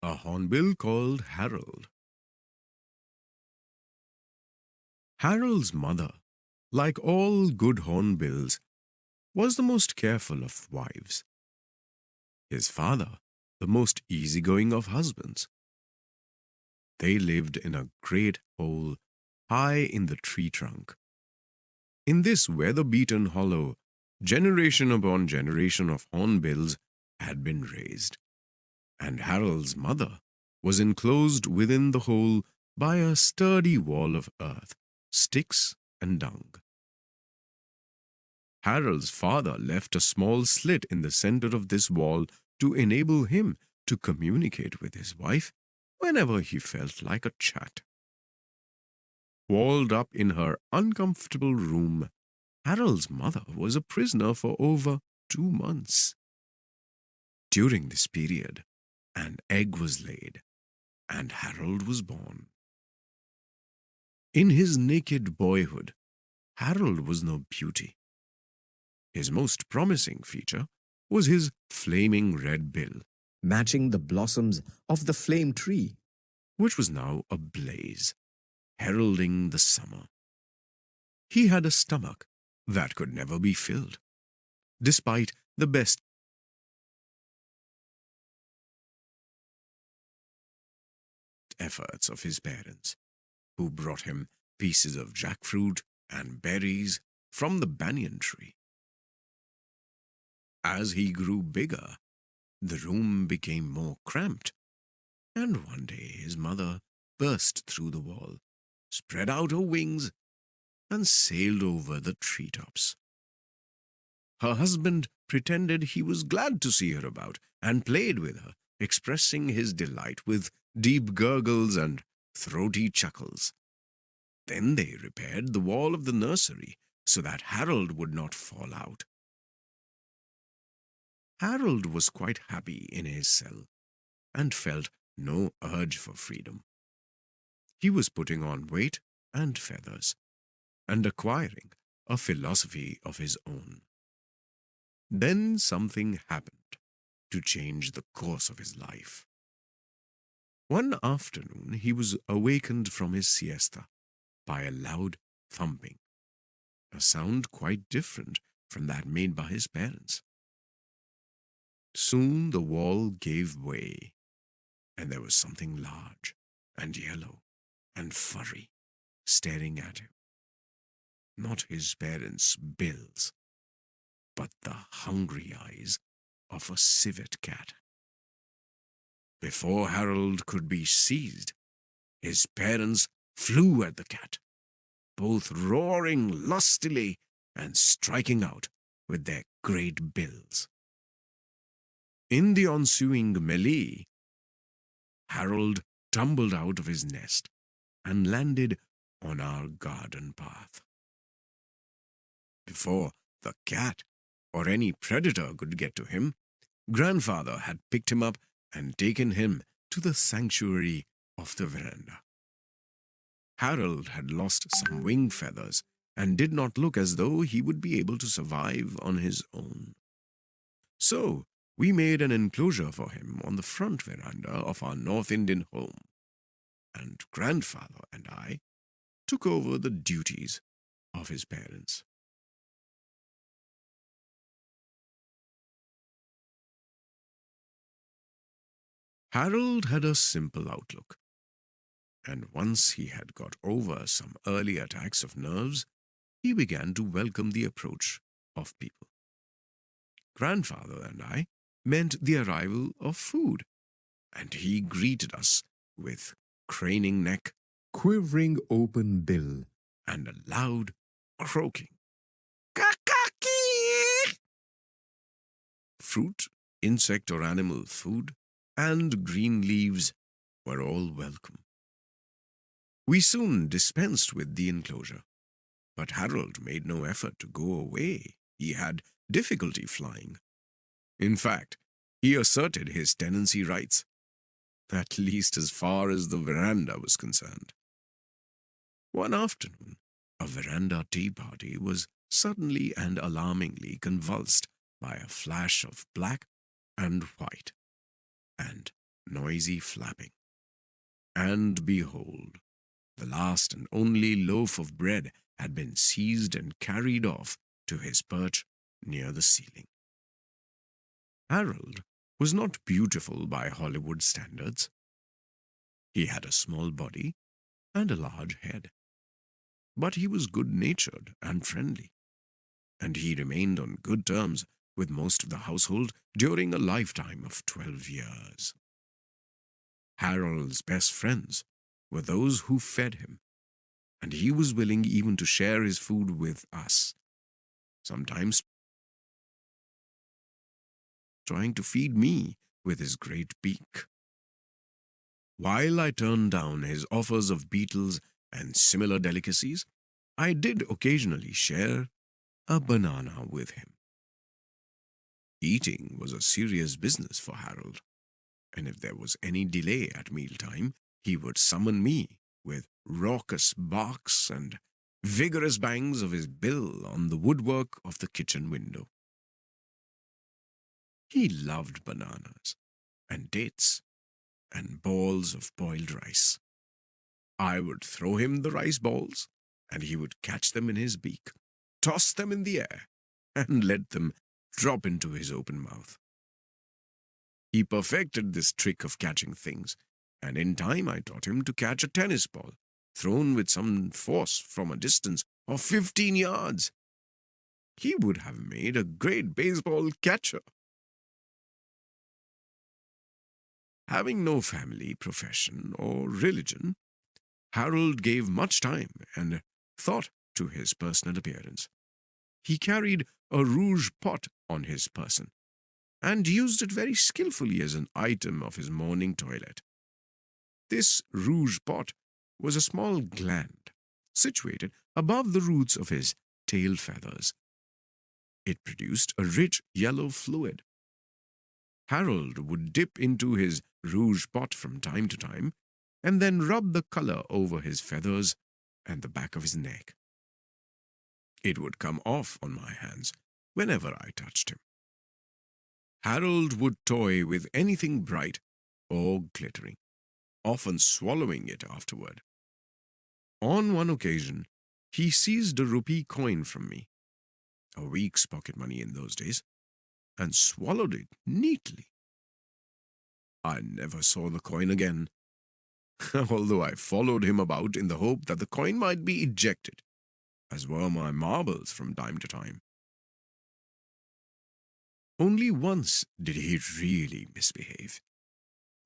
A hornbill called Harold. Harold's mother, like all good hornbills, was the most careful of wives. His father, the most easygoing of husbands. They lived in a great hole high in the tree trunk. In this weather-beaten hollow, generation upon generation of hornbills had been raised, and Harold's mother was enclosed within the hole by a sturdy wall of earth, sticks, and dung. Harold's father left a small slit in the center of this wall to enable him to communicate with his wife whenever he felt like a chat. Walled up in her uncomfortable room, Harold's mother was a prisoner for over 2 months. During this period, an egg was laid, and Harold was born. In his naked boyhood, Harold was no beauty. His most promising feature was his flaming red bill, matching the blossoms of the flame tree. which was now ablaze, heralding the summer. He had a stomach that could never be filled, despite the best efforts of his parents, who brought him pieces of jackfruit and berries from the banyan tree. As he grew bigger, the room became more cramped, and one day his mother burst through the wall, spread out her wings, and sailed over the treetops. Her husband pretended he was glad to see her about and played with her, expressing his delight with deep gurgles and throaty chuckles. Then they repaired the wall of the nursery so that Harold would not fall out. Harold was quite happy in his cell and felt no urge for freedom. He was putting on weight and feathers and acquiring a philosophy of his own. Then something happened to change the course of his life. One afternoon he was awakened from his siesta by a loud thumping, a sound quite different from that made by his parents. Soon the wall gave way, and there was something large and yellow and furry staring at him. Not his parents' bills, but the hungry eyes of a civet cat. Before Harold could be seized, his parents flew at the cat, both roaring lustily and striking out with their great bills. In the ensuing melee, Harold tumbled out of his nest and landed on our garden path. Before the cat or any predator could get to him, Grandfather had picked him up and taken him to the sanctuary of the veranda. Harold had lost some wing feathers and did not look as though he would be able to survive on his own. So we made an enclosure for him on the front veranda of our North Indian home, and Grandfather and I took over the duties of his parents. Harold had a simple outlook, and once he had got over some early attacks of nerves, he began to welcome the approach of people. Grandfather and I meant the arrival of food, and he greeted us with craning neck, quivering open bill, and a loud croaking. Kakaki! Fruit, insect or animal food, and green leaves were all welcome. We soon dispensed with the enclosure, but Harold made no effort to go away. He had difficulty flying. In fact, he asserted his tenancy rights, at least as far as the veranda was concerned. One afternoon, a veranda tea party was suddenly and alarmingly convulsed by a flash of black and white, and noisy flapping. And behold, the last and only loaf of bread had been seized and carried off to his perch near the ceiling. Harold was not beautiful by Hollywood standards. He had a small body and a large head. But he was good-natured and friendly, and he remained on good terms with most of the household during a lifetime of 12 years. Harold's best friends were those who fed him, and he was willing even to share his food with us, sometimes trying to feed me with his great beak. While I turned down his offers of beetles and similar delicacies, I did occasionally share a banana with him. Eating was a serious business for Harold, and if there was any delay at mealtime, he would summon me with raucous barks and vigorous bangs of his bill on the woodwork of the kitchen window. He loved bananas and dates and balls of boiled rice. I would throw him the rice balls, and he would catch them in his beak, toss them in the air, and let them drop into his open mouth. He perfected this trick of catching things, and in time I taught him to catch a tennis ball, thrown with some force from a distance of 15 yards. He would have made a great baseball catcher. Having no family, profession, or religion, Harold gave much time and thought to his personal appearance. He carried a rouge pot on his person and used it very skillfully as an item of his morning toilet. This rouge pot was a small gland situated above the roots of his tail feathers. It produced a rich yellow fluid. Harold would dip into his rouge pot from time to time and then rub the color over his feathers and the back of his neck. It would come off on my hands whenever I touched him. Harold would toy with anything bright or glittering, often swallowing it afterward. On one occasion, he seized a rupee coin from me, a week's pocket money in those days, and swallowed it neatly. I never saw the coin again, although I followed him about in the hope that the coin might be ejected, as were my marbles from time to time. Only once did he really misbehave.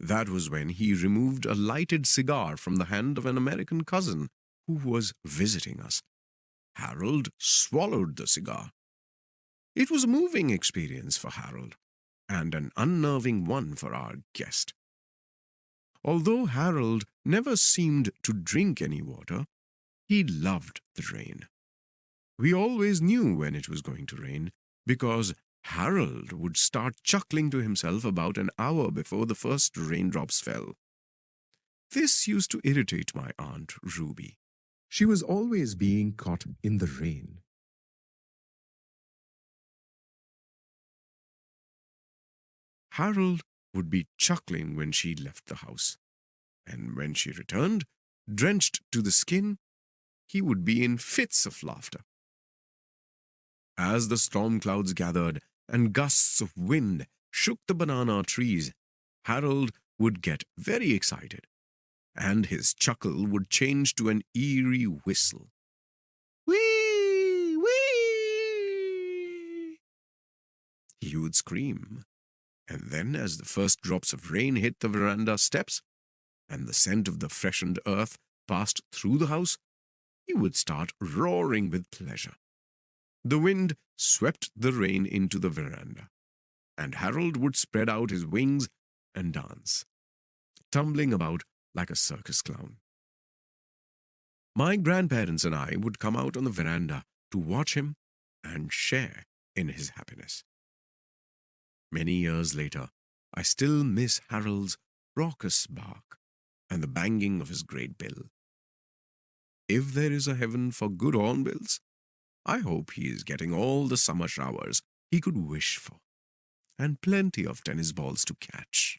That was when he removed a lighted cigar from the hand of an American cousin who was visiting us. Harold swallowed the cigar. It was a moving experience for Harold, and an unnerving one for our guest. Although Harold never seemed to drink any water, he loved the rain. We always knew when it was going to rain, because Harold would start chuckling to himself about an hour before the first raindrops fell. This used to irritate my Aunt Ruby. She was always being caught in the rain. Harold would be chuckling when she left the house, and when she returned, drenched to the skin, he would be in fits of laughter. As the storm clouds gathered and gusts of wind shook the banana trees, Harold would get very excited, and his chuckle would change to an eerie whistle. Whee! Whee! He would scream, and then as the first drops of rain hit the veranda steps, and the scent of the freshened earth passed through the house, he would start roaring with pleasure. The wind swept the rain into the veranda, and Harold would spread out his wings and dance, tumbling about like a circus clown. My grandparents and I would come out on the veranda to watch him and share in his happiness. Many years later, I still miss Harold's raucous bark and the banging of his great bill. If there is a heaven for good hornbills, I hope he is getting all the summer showers he could wish for, and plenty of tennis balls to catch.